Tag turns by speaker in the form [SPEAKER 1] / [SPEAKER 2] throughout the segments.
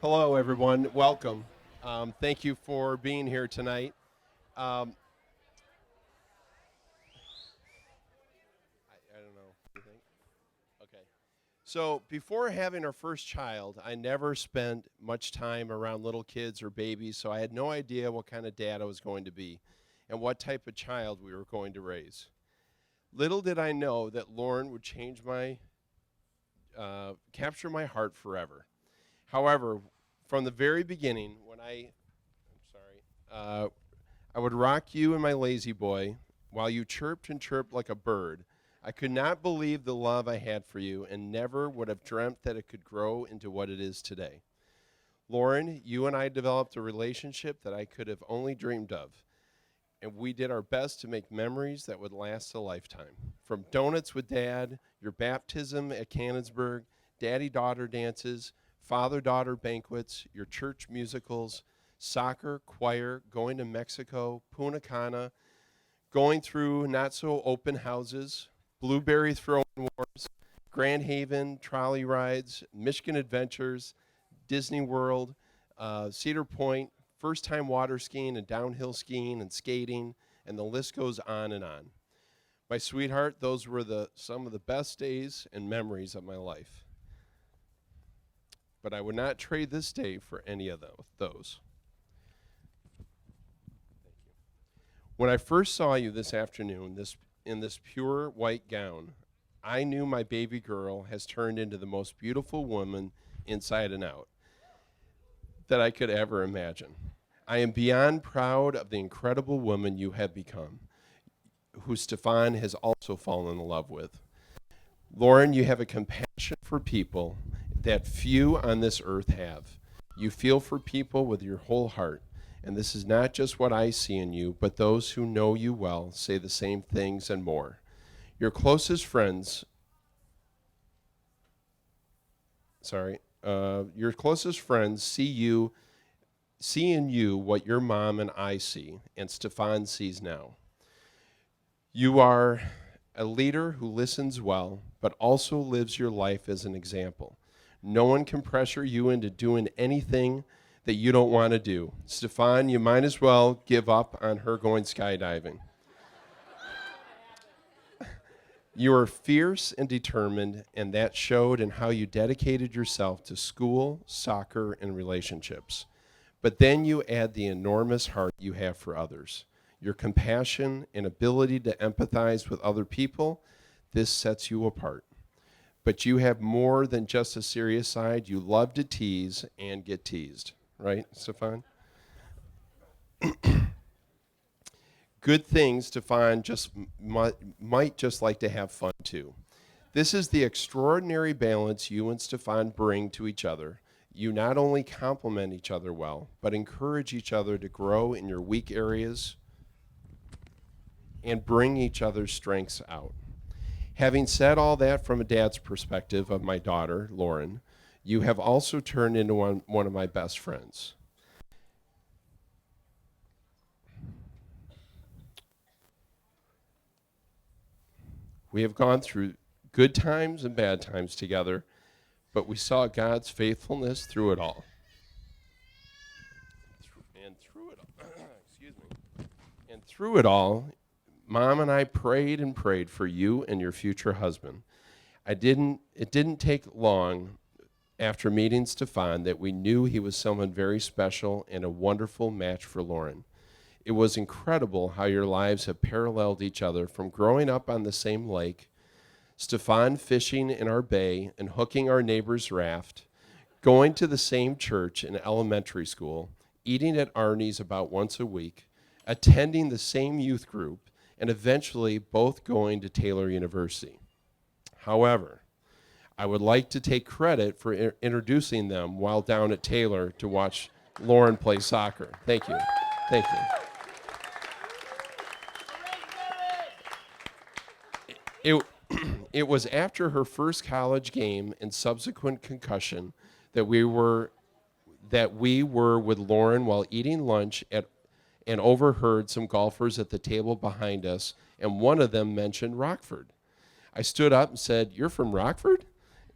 [SPEAKER 1] Hello, everyone. Welcome. Thank you for being here tonight. Um, I don't know. What do you think? Okay. So, before having our first child, I never spent much time around little kids or babies, so I had no idea what kind of dad I was going to be and what type of child we were going to raise. Little did I know that Lauren would capture my heart forever. However, from the very beginning, I'm sorry, I would rock you in my lazy boy while you chirped and chirped like a bird. I could not believe the love I had for you and never would have dreamt that it could grow into what it is today. Lauren, you and I developed a relationship that I could have only dreamed of, and we did our best to make memories that would last a lifetime. From donuts with dad, your baptism at Cannonsburg, daddy daughter dances, father daughter banquets, your church musicals, soccer, choir, going to Mexico, Punta Cana, going through not so open houses, blueberry throwing wars, Grand Haven trolley rides, Michigan adventures, Disney World, Cedar Point, first time water skiing and downhill skiing and skating, and the list goes on and on. My sweetheart, those were some of the best days and memories of my life. But I would not trade this day for any of those. When I first saw you this afternoon, in this pure white gown, I knew my baby girl has turned into the most beautiful woman inside and out that I could ever imagine. I am beyond proud of the incredible woman you have become, who Stefan has also fallen in love with. Lauren, you have a compassion for people that few on this earth have. You feel for people with your whole heart. And this is not just what I see in you, but those who know you well say the same things and more. Your closest friends, your closest friends see in you what your mom and I see, and Stefan sees now. You are a leader who listens well, but also lives your life as an example. No one can pressure you into doing anything that you don't want to do. Stefan, you might as well give up on her going skydiving. You are fierce and determined, and that showed in how you dedicated yourself to school, soccer, and relationships. But then you add the enormous heart you have for others. Your compassion and ability to empathize with other people, this sets you apart. But you have more than just a serious side. You love to tease and get teased. Right, Stefan? Good things Stefan might just like to have fun too. This is the extraordinary balance you and Stefan bring to each other. You not only complement each other well, but encourage each other to grow in your weak areas and bring each other's strengths out. Having said all that from a dad's perspective of my daughter, Lauren, you have also turned into one of my best friends. We have gone through good times and bad times together, but we saw God's faithfulness through it all. And through it all, excuse me. And through it all, Mom and I prayed and prayed for you and your future husband. It didn't take long after meeting Stefan that we knew he was someone very special and a wonderful match for Lauren. It was incredible how your lives have paralleled each other from growing up on the same lake, Stefan fishing in our bay and hooking our neighbor's raft, going to the same church in elementary school, eating at Arnie's about once a week, attending the same youth group, and eventually both going to Taylor University. However, I would like to take credit for introducing them while down at Taylor to watch Lauren play soccer. Thank you. Thank you. It, it was after her first college game and subsequent concussion that we were with Lauren while eating lunch at and overheard some golfers at the table behind us, and one of them mentioned Rockford. I stood up and said, "You're from Rockford?"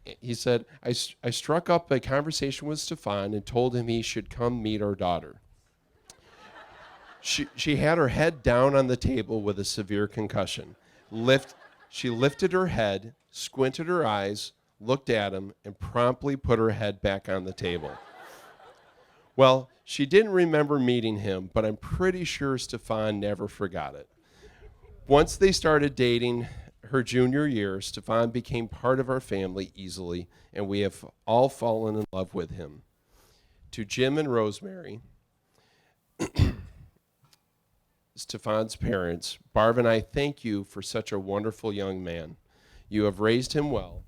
[SPEAKER 1] he said, I struck up a conversation with Stefan and told him he should come meet our daughter. She had her head down on the table with a severe concussion. She lifted her head, squinted her eyes, looked at him, and promptly put her head back on the table. Well, she didn't remember meeting him, but I'm pretty sure Stefan never forgot it. Once they started dating her junior year, Stefan became part of our family easily, and we have all fallen in love with him. To Jim and Rosemary, Stefan's parents, Barb and I thank you for such a wonderful young man. You have raised him well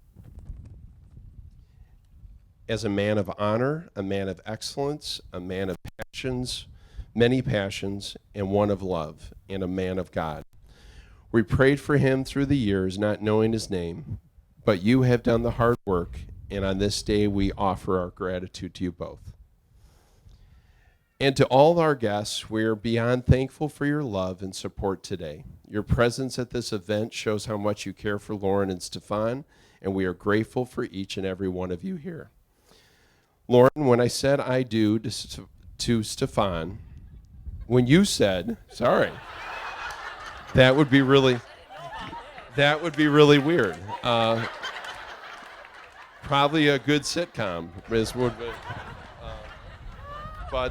[SPEAKER 1] as a man of honor, a man of excellence, a man of passions, many passions, and one of love, and a man of God. We prayed for him through the years, not knowing his name, but you have done the hard work, and on this day we offer our gratitude to you both. And to all our guests, we are beyond thankful for your love and support today. Your presence at this event shows how much you care for Lauren and Stefan, and we are grateful for each and every one of you here. Lauren, when I said I do to Stefan, when you said, sorry, that would be really weird. Probably a good sitcom, would be. All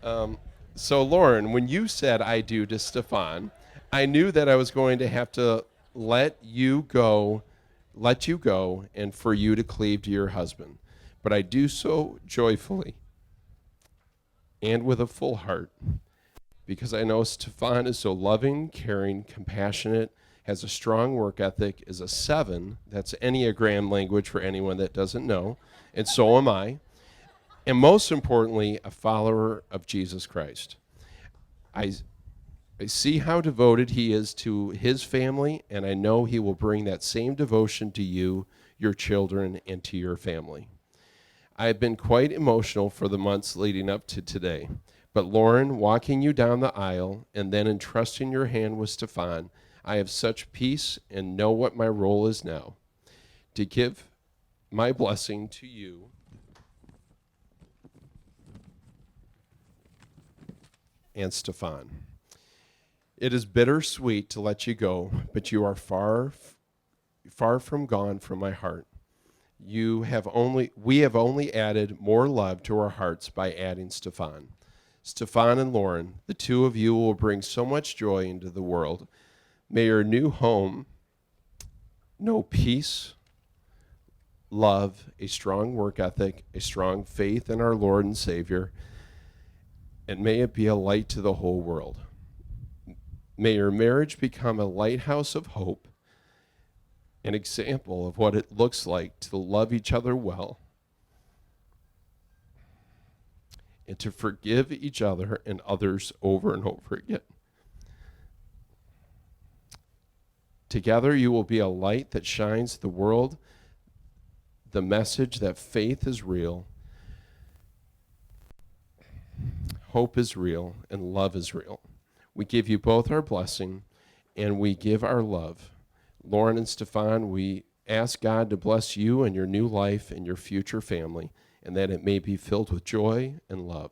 [SPEAKER 1] right. So Lauren, when you said I do to Stefan, I knew that I was going to have to let you go, and for you to cleave to your husband. But I do so joyfully and with a full heart, because I know Stefan is so loving, caring, compassionate, has a strong work ethic, is a 7. That's Enneagram language for anyone that doesn't know, and so am I. And most importantly, a follower of Jesus Christ. I see how devoted he is to his family, and I know he will bring that same devotion to you, your children, and to your family. I have been quite emotional for the months leading up to today. But Lauren, walking you down the aisle and then entrusting your hand with Stefan, I have such peace and know what my role is now. To give my blessing to you and Stefan. It is bittersweet to let you go, but you are far from gone from my heart. We have only added more love to our hearts by adding Stefan. Stefan and Lauren, the two of you will bring so much joy into the world. May your new home know peace, love, a strong work ethic, a strong faith in our Lord and Savior, and may it be a light to the whole world. May your marriage become a lighthouse of hope, an example of what it looks like to love each other well and to forgive each other and others over and over again. Together you will be a light that shines the world, the message that faith is real, hope is real, and love is real. We give you both our blessing, and we give our love. Lauren and Stefan, we ask God to bless you and your new life and your future family, and that it may be filled with joy and love.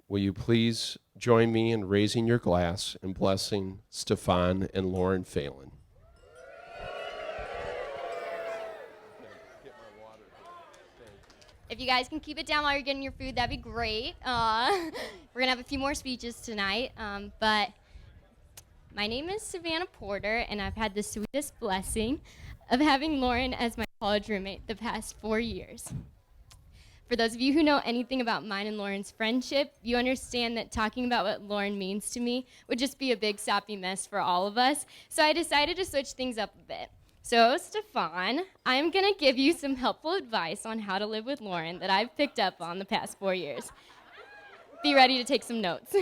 [SPEAKER 1] Will you please join me in raising your glass and blessing Stefan and Lauren Phelan?
[SPEAKER 2] If you guys can keep it down while you're getting your food, that'd be great. We're going to have a few more speeches tonight, but my name is Savannah Porter, and I've had the sweetest blessing of having Lauren as my college roommate the past 4 years. For those of you who know anything about mine and Lauren's friendship, you understand that talking about what Lauren means to me would just be a big sappy mess for all of us, so I decided to switch things up a bit. So, Stefan, I'm going to give you some helpful advice on how to live with Lauren that I've picked up on the past 4 years. Be ready to take some notes.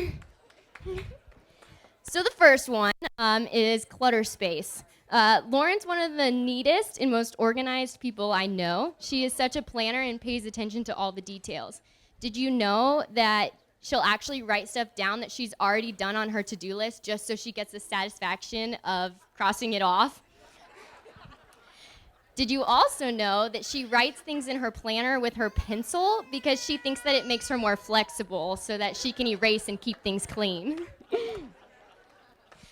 [SPEAKER 2] So the first one is clutter space. Lauren's one of the neatest and most organized people I know. She is such a planner and pays attention to all the details. Did you know that she'll actually write stuff down that she's already done on her to-do list just so she gets the satisfaction of crossing it off? Did you also know that she writes things in her planner with her pencil because she thinks that it makes her more flexible so that she can erase and keep things clean?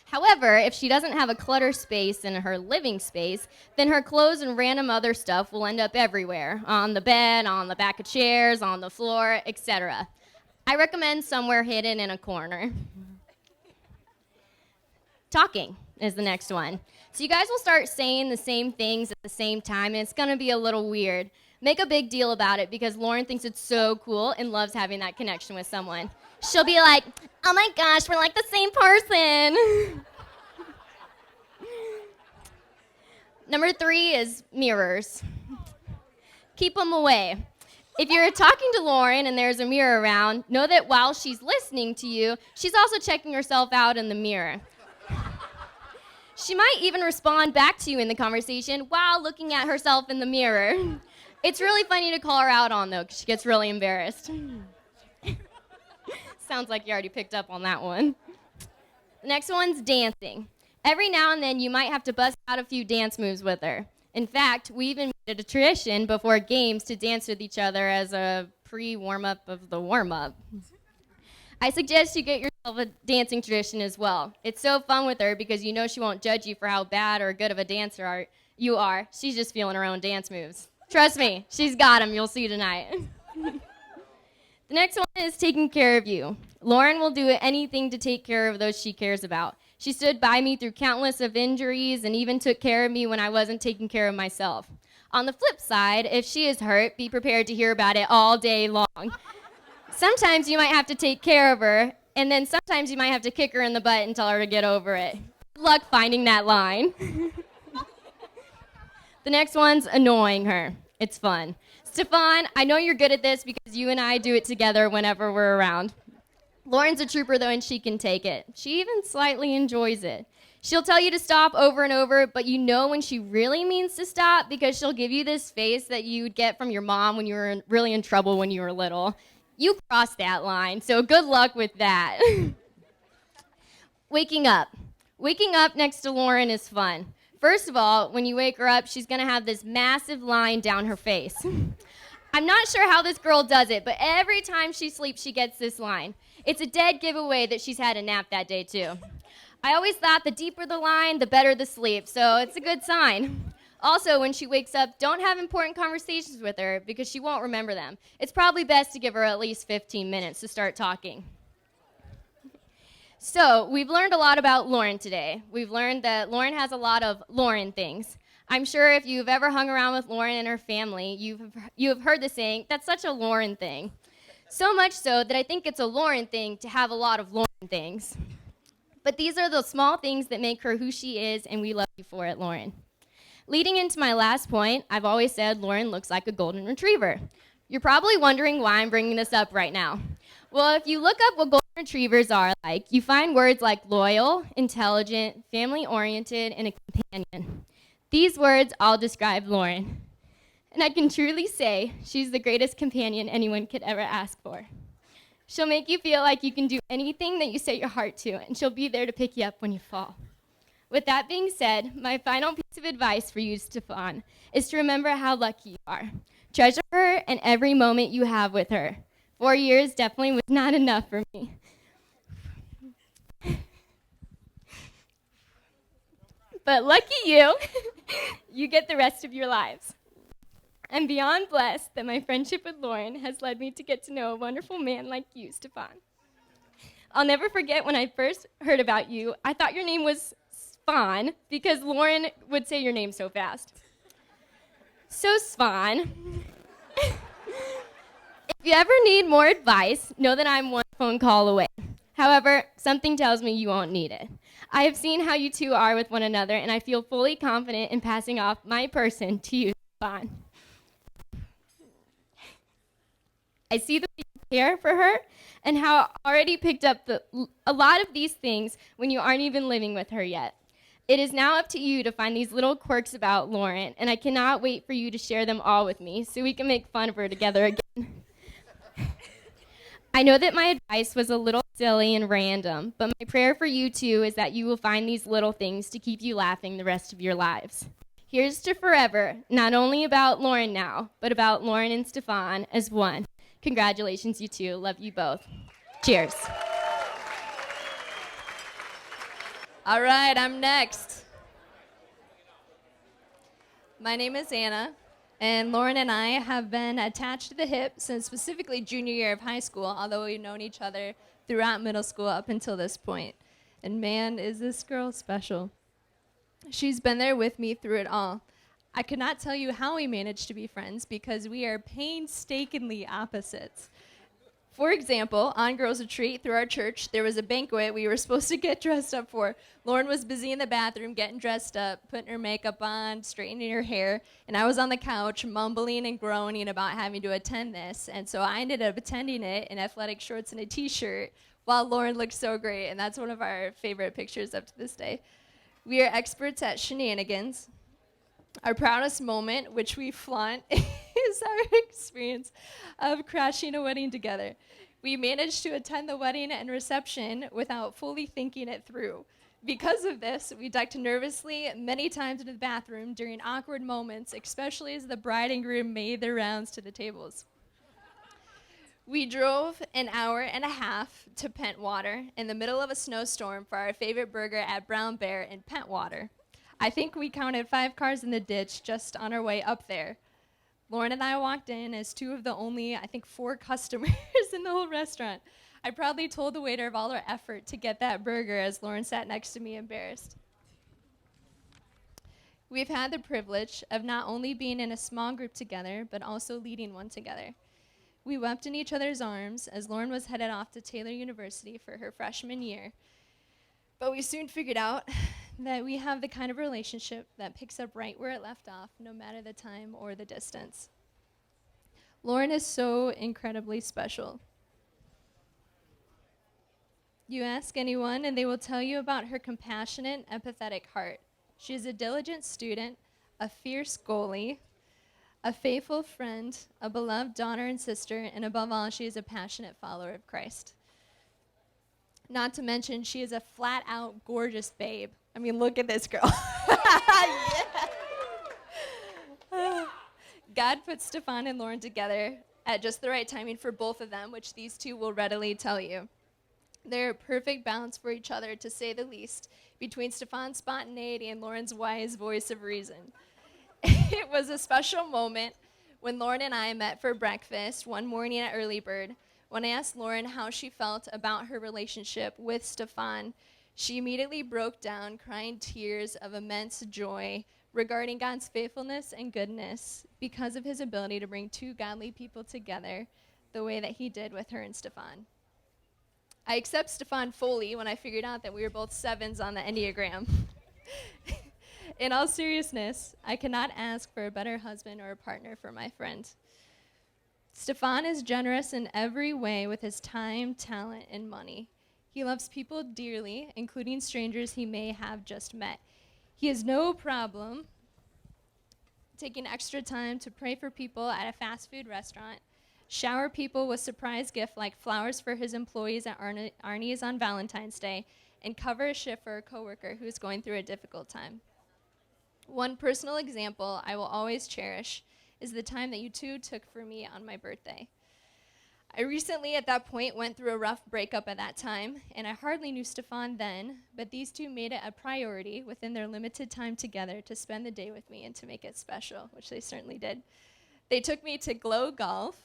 [SPEAKER 2] However, if she doesn't have a clutter space in her living space, then her clothes and random other stuff will end up everywhere, on the bed, on the back of chairs, on the floor, etc. I recommend somewhere hidden in a corner. Talking is the next one. So you guys will start saying the same things at the same time, and it's going to be a little weird. Make a big deal about it because Lauren thinks it's so cool and loves having that connection with someone. She'll be like, oh my gosh, we're like the same person. Number 3 is mirrors. Keep them away. If you're talking to Lauren and there's a mirror around, know that while she's listening to you, she's also checking herself out in the mirror. She might even respond back to you in the conversation while looking at herself in the mirror. It's really funny to call her out on, though, because she gets really embarrassed. Sounds like you already picked up on that one. The next one's dancing. Every now and then, you might have to bust out a few dance moves with her. In fact, we even made it a tradition before games to dance with each other as a pre-warm-up of the warm-up. I suggest you get yourself a dancing tradition as well. It's so fun with her because you know she won't judge you for how bad or good of a dancer you are. She's just feeling her own dance moves. Trust me, she's got them. You'll see tonight. The next one is taking care of you. Lauren will do anything to take care of those she cares about. She stood by me through countless of injuries and even took care of me when I wasn't taking care of myself. On the flip side, if she is hurt, be prepared to hear about it all day long. Sometimes you might have to take care of her, and then sometimes you might have to kick her in the butt and tell her to get over it. Good luck finding that line. The next one's annoying her. It's fun. Stefan, I know you're good at this because you and I do it together whenever we're around. Lauren's a trooper, though, and she can take it. She even slightly enjoys it. She'll tell you to stop over and over, but you know when she really means to stop because she'll give you this face that you'd get from your mom when you were really in trouble when you were little. You crossed that line, so good luck with that. Waking up. Waking up next to Lauren is fun. First of all, when you wake her up, she's going to have this massive line down her face. I'm not sure how this girl does it, but every time she sleeps, she gets this line. It's a dead giveaway that she's had a nap that day, too. I always thought the deeper the line, the better the sleep, so it's a good sign. Also, when she wakes up, don't have important conversations with her because she won't remember them. It's probably best to give her at least 15 minutes to start talking. So, we've learned a lot about Lauren today. We've learned that Lauren has a lot of Lauren things. I'm sure if you've ever hung around with Lauren and her family, you have heard the saying, that's such a Lauren thing. So much so that I think it's a Lauren thing to have a lot of Lauren things. But these are the small things that make her who she is, and we love you for it, Lauren. Leading into my last point, I've always said Lauren looks like a golden retriever. You're probably wondering why I'm bringing this up right now. Well, if you look up what golden retrievers are like, you find words like loyal, intelligent, family-oriented, and a companion. These words all describe Lauren. And I can truly say she's the greatest companion anyone could ever ask for. She'll make you feel like you can do anything that you set your heart to, and she'll be there to pick you up when you fall. With that being said, my final piece of advice for you, Stefan, is to remember how lucky you are. Treasure her and every moment you have with her. 4 years definitely was not enough for me. But lucky you, you get the rest of your lives. I'm beyond blessed that my friendship with Lauren has led me to get to know a wonderful man like you, Stefan. I'll never forget when I first heard about you, I thought your name was Svan because Lauren would say your name so fast. So Svan, if you ever need more advice, know that I'm one phone call away. However, something tells me you won't need it. I have seen how you two are with one another, and I feel fully confident in passing off my person to you, Stefan. I see the way you care for her and how I already picked up a lot of these things when you aren't even living with her yet. It is now up to you to find these little quirks about Lauren, and I cannot wait for you to share them all with me so we can make fun of her together again. I know that my advice was a little silly and random, but my prayer for you too is that you will find these little things to keep you laughing the rest of your lives. Here's to forever, not only about Lauren now, but about Lauren and Stefan as one. Congratulations, you two. Love you both. Cheers.
[SPEAKER 3] All right, I'm next. My name is Anna, and Lauren and I have been attached to the hip since specifically junior year of high school, although we've known each other throughout middle school up until this point. And man, is this girl special. She's been there with me through it all. I could not tell you how we managed to be friends because we are painstakingly opposites. For example, on Girls Retreat through our church, there was a banquet we were supposed to get dressed up for. Lauren was busy in the bathroom getting dressed up, putting her makeup on, straightening her hair, and I was on the couch mumbling and groaning about having to attend this. And so I ended up attending it in athletic shorts and a t-shirt while Lauren looked so great, and that's one of our favorite pictures up to this day. We are experts at shenanigans. Our proudest moment, which we flaunt, is our experience of crashing a wedding together. We managed to attend the wedding and reception without fully thinking it through. Because of this, we ducked nervously many times into the bathroom during awkward moments, especially as the bride and groom made their rounds to the tables. We drove an hour and a half to Pentwater in the middle of a snowstorm for our favorite burger at Brown Bear in Pentwater. I think we counted 5 cars in the ditch just on our way up there. Lauren and I walked in as 2 of the only, I think, 4 customers in the whole restaurant. I proudly told the waiter of all our effort to get that burger as Lauren sat next to me embarrassed. We've had the privilege of not only being in a small group together, but also leading one together. We wept in each other's arms as Lauren was headed off to Taylor University for her freshman year. But we soon figured out that we have the kind of relationship that picks up right where it left off, no matter the time or the distance. Lauren is so incredibly special. You ask anyone, and they will tell you about her compassionate, empathetic heart. She is a diligent student, a fierce goalie, a faithful friend, a beloved daughter and sister, and above all, she is a passionate follower of Christ. Not to mention, she is a flat-out gorgeous babe. I mean, look at this girl. Yeah. God put Stefan and Lauren together at just the right timing for both of them, which these two will readily tell you. They're a perfect balance for each other, to say the least, between Stefan's spontaneity and Lauren's wise voice of reason. It was a special moment when Lauren and I met for breakfast one morning at Early Bird. When I asked Lauren how she felt about her relationship with Stefan, she immediately broke down, crying tears of immense joy regarding God's faithfulness and goodness because of his ability to bring 2 godly people together the way that he did with her and Stefan. I accept Stefan fully when I figured out that we were both 7s on the Enneagram. In all seriousness, I cannot ask for a better husband or a partner for my friend. Stefan is generous in every way with his time, talent, and money. He loves people dearly, including strangers he may have just met. He has no problem taking extra time to pray for people at a fast food restaurant, shower people with surprise gifts like flowers for his employees at Arnie's on Valentine's Day, and cover a shift for a coworker who is going through a difficult time. One personal example I will always cherish is the time that you two took for me on my birthday. I recently, at that point, went through a rough breakup at that time, and I hardly knew Stefan then, but these two made it a priority within their limited time together to spend the day with me and to make it special, which they certainly did. They took me to Glow Golf,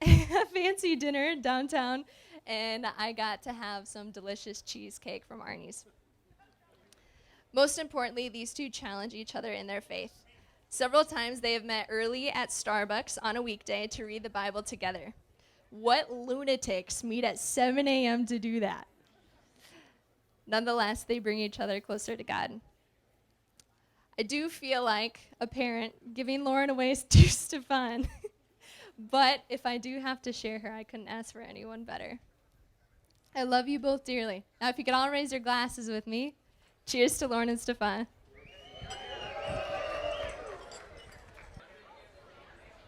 [SPEAKER 3] a fancy dinner downtown, and I got to have some delicious cheesecake from Arnie's. Most importantly, these two challenge each other in their faith. Several times they have met early at Starbucks on a weekday to read the Bible together. What lunatics meet at 7 a.m. to do that? Nonetheless, they bring each other closer to God. I do feel like a parent giving Lauren away to Stefan, but if I do have to share her, I couldn't ask for anyone better. I love you both dearly. Now, if you could all raise your glasses with me, cheers to Lauren and Stefan.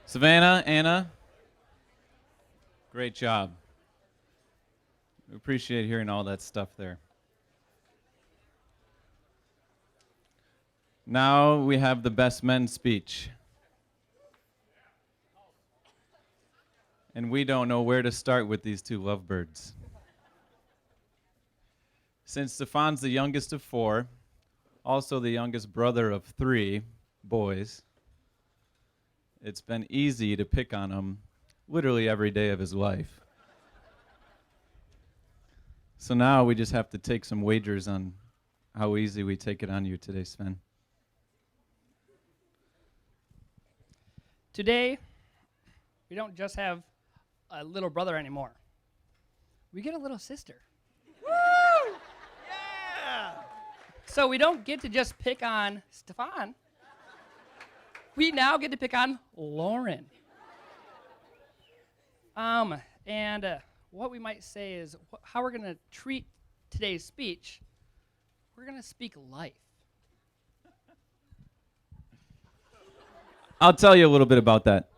[SPEAKER 4] Savannah, Anna, great job. We appreciate hearing all that stuff there. Now we have the best men speech. And we don't know where to start with these two lovebirds. Since Stefan's the youngest of 4, also the youngest brother of 3 boys, it's been easy to pick on him literally every day of his life. So now we just have to take some wagers on how easy we take it on you today, Sven.
[SPEAKER 5] Today, we don't just have a little brother anymore. We get a little sister. Woo! Yeah! So we don't get to just pick on Stefan. We now get to pick on Lauren. And what we might say is how we're going to treat today's speech. We're going to speak life.
[SPEAKER 4] I'll tell you a little bit about that.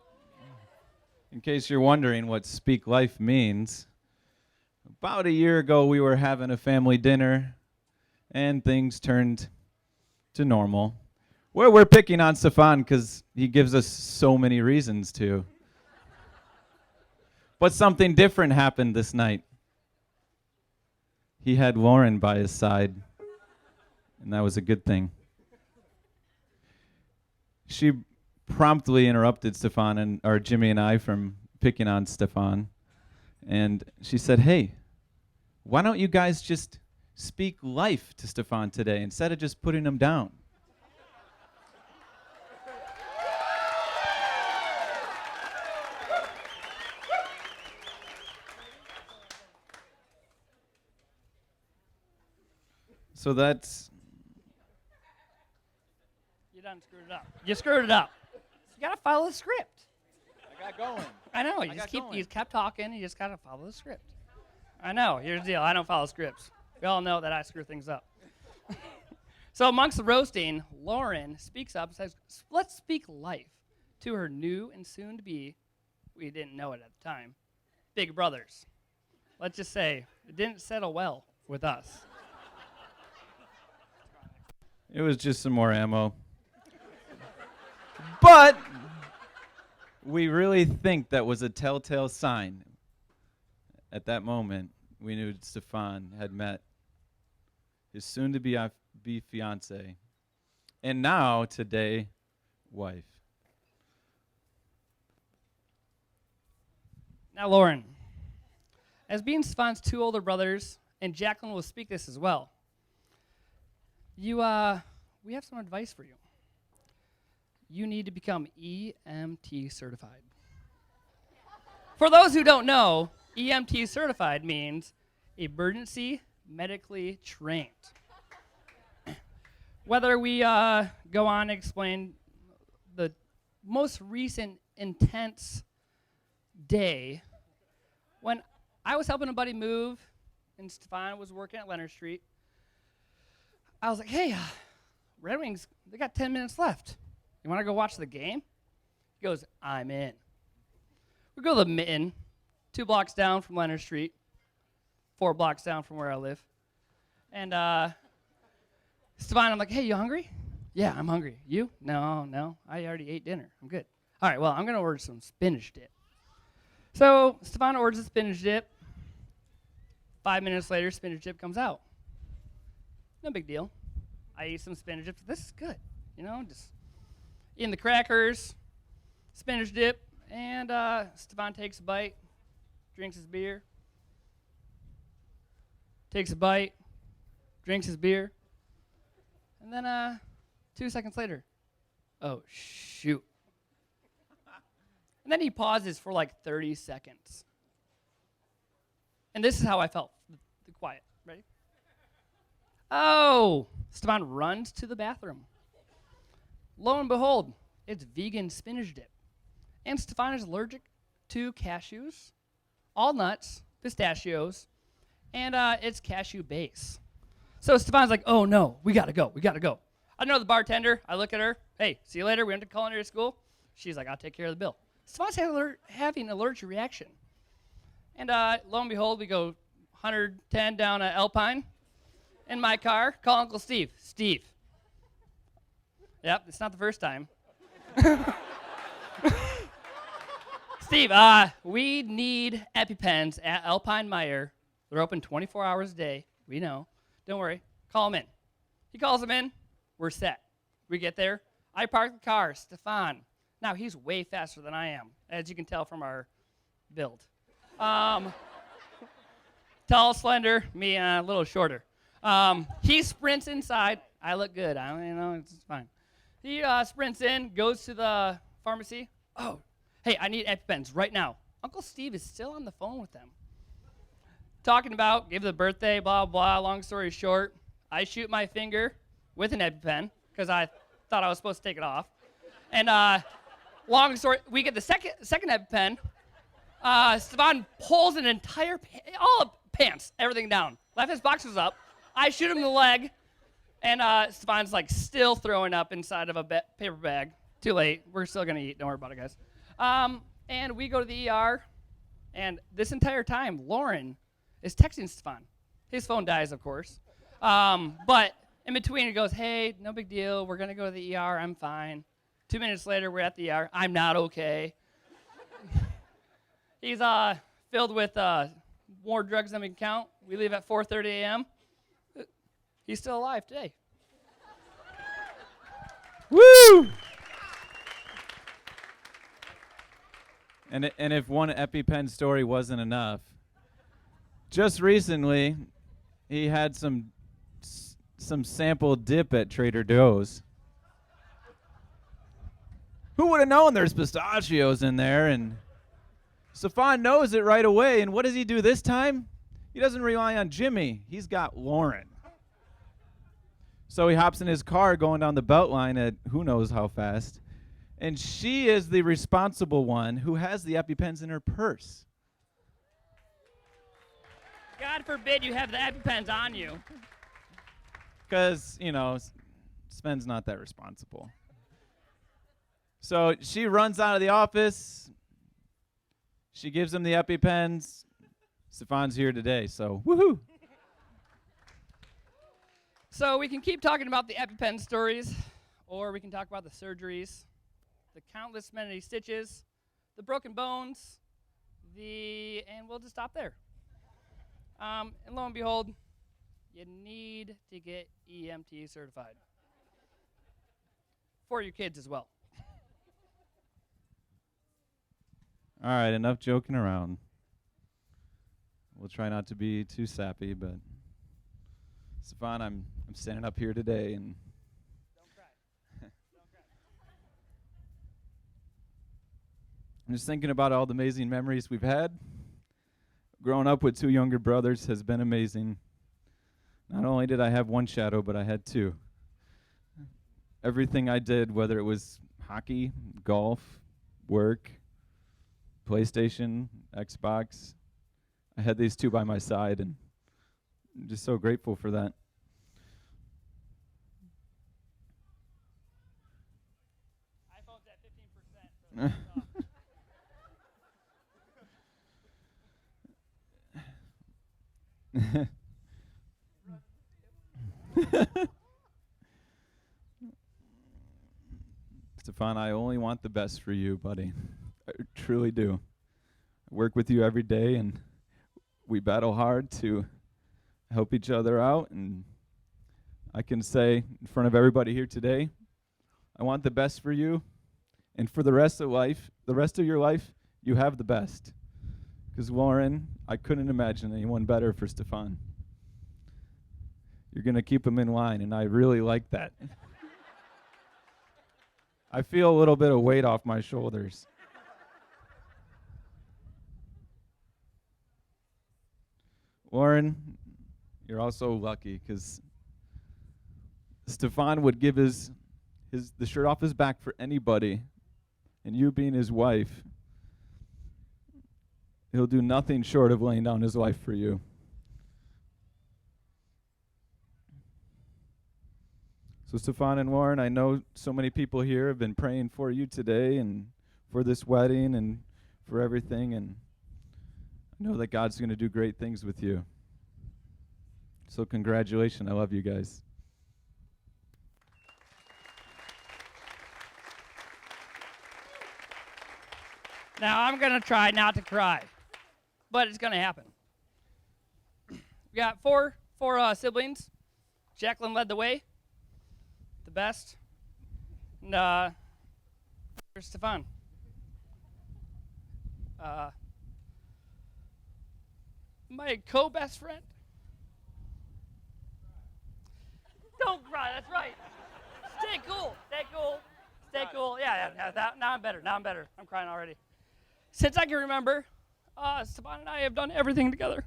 [SPEAKER 4] In case you're wondering what speak life means, about a year ago we were having a family dinner and things turned to normal. We're picking on Stefan because he gives us so many reasons to. But something different happened this night. He had Lauren by his side, and that was a good thing. She promptly interrupted Stefan or Jimmy and I from picking on Stefan, and she said, "Hey, why don't you guys just speak life to Stefan today instead of just putting him down?" So that's
[SPEAKER 5] You done screwed it up. You screwed it up. You gotta follow the script.
[SPEAKER 4] I got going.
[SPEAKER 5] I know. You kept talking. You just gotta follow the script. I know. Here's the deal. I don't follow scripts. We all know that I screw things up. So amongst the roasting, Lauren speaks up and says, "Let's speak life to her new and soon-to-be," we didn't know it at the time, big brothers. Let's just say it didn't settle well with us.
[SPEAKER 4] It was just some more ammo. But we really think that was a telltale sign. At that moment, we knew Stefan had met his soon-to-be fiance, and now, today, wife.
[SPEAKER 5] Now, Lauren, as being Stefan's 2 older brothers, and Jacqueline will speak this as well, we have some advice for you. You need to become EMT certified. For those who don't know, EMT certified means emergency medically trained. Whether we go on to explain the most recent intense day when I was helping a buddy move and Stefan was working at Leonard Street, I was like, "Hey, Red Wings, they got 10 minutes left. You want to go watch the game?" He goes, "I'm in." We go to the Mitten, 2 blocks down from Leonard Street, 4 blocks down from where I live. And Stefan, I'm like, "Hey, you hungry?" "Yeah, I'm hungry. You?" No, I already ate dinner. I'm good." "All right, well, I'm going to order some spinach dip." So Stefan orders the spinach dip. 5 minutes later, spinach dip comes out. No big deal. I eat some spinach dip. This is good. Just eating the crackers, spinach dip, and Stefan takes a bite, drinks his beer, takes a bite, drinks his beer, and then 2 seconds later, "Oh, shoot." And then he pauses for like 30 seconds. And this is how I felt. The quiet. Ready? "Oh." Stefan runs to the bathroom. Lo and behold, it's vegan spinach dip. And Stefan is allergic to cashews, all nuts, pistachios, and it's cashew base. So Stefan's like, "Oh no, we gotta go. I know the bartender. I look at her. "Hey, see you later. We went to culinary school." She's like, "I'll take care of the bill." Stefan's having an allergic reaction. And lo and behold, we go 110 down Alpine in my car. Call Uncle Steve. "Steve, Yep, it's not the first time. Steve, we need EpiPens at Alpine Meyer. They're open 24 hours a day. We know. Don't worry. Call them in. He calls them in. We're set. We get there. I park the car. Stefan. Now, he's way faster than I am, as you can tell from our build. Tall, slender, me a little shorter. He sprints inside. I look good. I don't know. It's fine. He sprints in, goes to the pharmacy. Oh, hey, I need EpiPens right now. Uncle Steve is still on the phone with them. Talking about, gave the birthday, blah, blah. Long story short, I shoot my finger with an EpiPen because I thought I was supposed to take it off. And long story, we get the second EpiPen. Stefan pulls an entire, all pants, everything down. Left his boxers up. I shoot him in the leg. And Stefan's like still throwing up inside of a paper bag. Too late. We're still going to eat. Don't worry about it, guys. And we go to the ER. And this entire time, Lauren is texting Stefan. His phone dies, of course. But in between, he goes, hey, no big deal. We're going to go to the ER. I'm fine. 2 minutes later, we're at the ER. I'm not okay. He's filled with more drugs than we can count. We leave at 4:30 a.m. He's still alive today.
[SPEAKER 4] Woo! And if one EpiPen story wasn't enough, just recently he had some sample dip at Trader Joe's. Who would have known there's pistachios in there? And Stefan knows it right away. And what does he do this time? He doesn't rely on Jimmy. He's got Lauren. So he hops in his car going down the Beltline at who knows how fast. And she is the responsible one who has the EpiPens in her purse.
[SPEAKER 5] God forbid you have the EpiPens on you.
[SPEAKER 4] Because, Sven's not that responsible. So she runs out of the office. She gives him the EpiPens. Stefan's here today, so woohoo.
[SPEAKER 5] So we can keep talking about the EpiPen stories, or we can talk about the surgeries, the countless many stitches, the broken bones, and we'll just stop there. And lo and behold, you need to get EMT certified for your kids as well.
[SPEAKER 4] All right, enough joking around. We'll try not to be too sappy, but Stefan, I'm standing up here today and
[SPEAKER 5] Don't cry. Don't cry.
[SPEAKER 4] I'm just thinking about all the amazing memories we've had. Growing up with two younger brothers has been amazing. Not only did I have one shadow, but I had two. Everything I did, whether it was hockey, golf, work, PlayStation, Xbox, I had these two by my side, and I'm just so grateful for that.
[SPEAKER 5] iPhone's at 15%.
[SPEAKER 4] Stefan, I only want the best for you, buddy. I truly do. I work with you every day, and we battle hard to help each other out. And I can say in front of everybody here today, I want the best for you. And for the rest of your life, you have the best. Because Lauren, I couldn't imagine anyone better for Stefan. You're going to keep him in line, and I really like that. I feel a little bit of weight off my shoulders. Lauren, you're also lucky because Stefan would give the shirt off his back for anybody, and you being his wife, he'll do nothing short of laying down his life for you. So Stefan and Lauren, I know so many people here have been praying for you today and for this wedding and for everything, and I know that God's going to do great things with you. So congratulations. I love you guys.
[SPEAKER 5] Now, I'm going to try not to cry, but it's going to happen. We got four siblings. Jacqueline led the way, the best. And here's Stefan. My co-best friend. Don't cry, that's right. Stay cool, stay cool, stay cool. Yeah, now I'm better, I'm crying already. Since I can remember, Stefan and I have done everything together.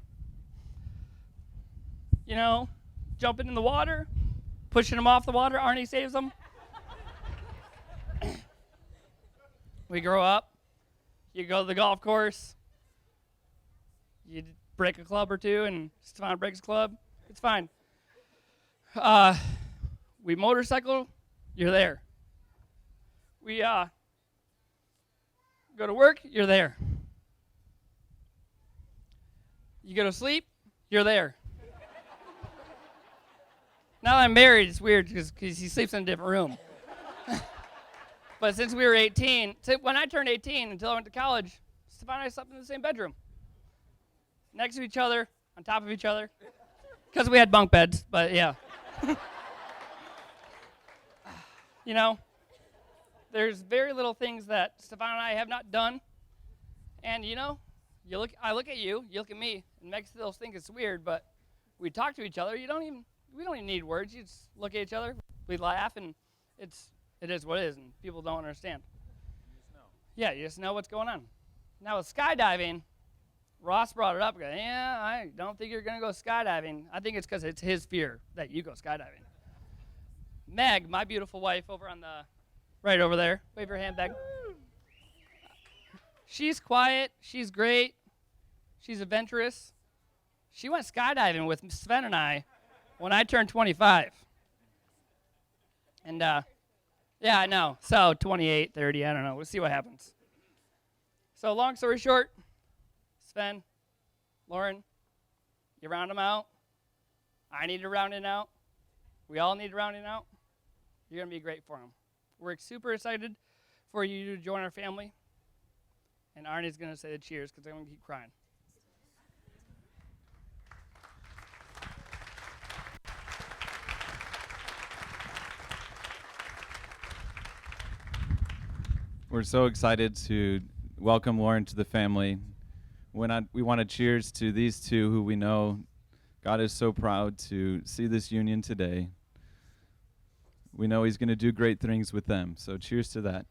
[SPEAKER 5] You know, jumping in the water, pushing him off the water, Arnie saves him. We grow up, you go to the golf course, you break a club or two, and Stefan breaks a club, it's fine. We motorcycle, you're there. We go to work, you're there. You go to sleep, you're there. Now that I'm married, it's weird because he sleeps in a different room. But since we were 18, when I turned 18 until I went to college, Stefan and I slept in the same bedroom. Next to each other, on top of each other. Because we had bunk beds, but yeah. You know, there's very little things that Stefan and I have not done. And you know, I look at you, you look at me, and makes those think it's weird, but we talk to each other. We don't even need words. You just look at each other, we laugh, and it is what it is, and people don't understand. You just know. Yeah, you just know what's going on. Now with skydiving, Ross brought it up. Yeah, I don't think you're going to go skydiving. I think it's because it's his fear that you go skydiving. Meg, my beautiful wife, right over there. Wave your hand back. She's quiet. She's great. She's adventurous. She went skydiving with Sven and I when I turned 25. And, yeah, I know. So 28, 30, I don't know. We'll see what happens. So long story short, Sven, Lauren, you round them out. I need to round it out. We all need to round it out. You're going to be great for them. We're super excited for you to join our family. And Arnie's going to say the cheers because I'm going to keep crying.
[SPEAKER 4] We're so excited to welcome Lauren to the family. We want to cheers to these two who we know God is so proud to see this union today. We know he's going to do great things with them. So cheers to that.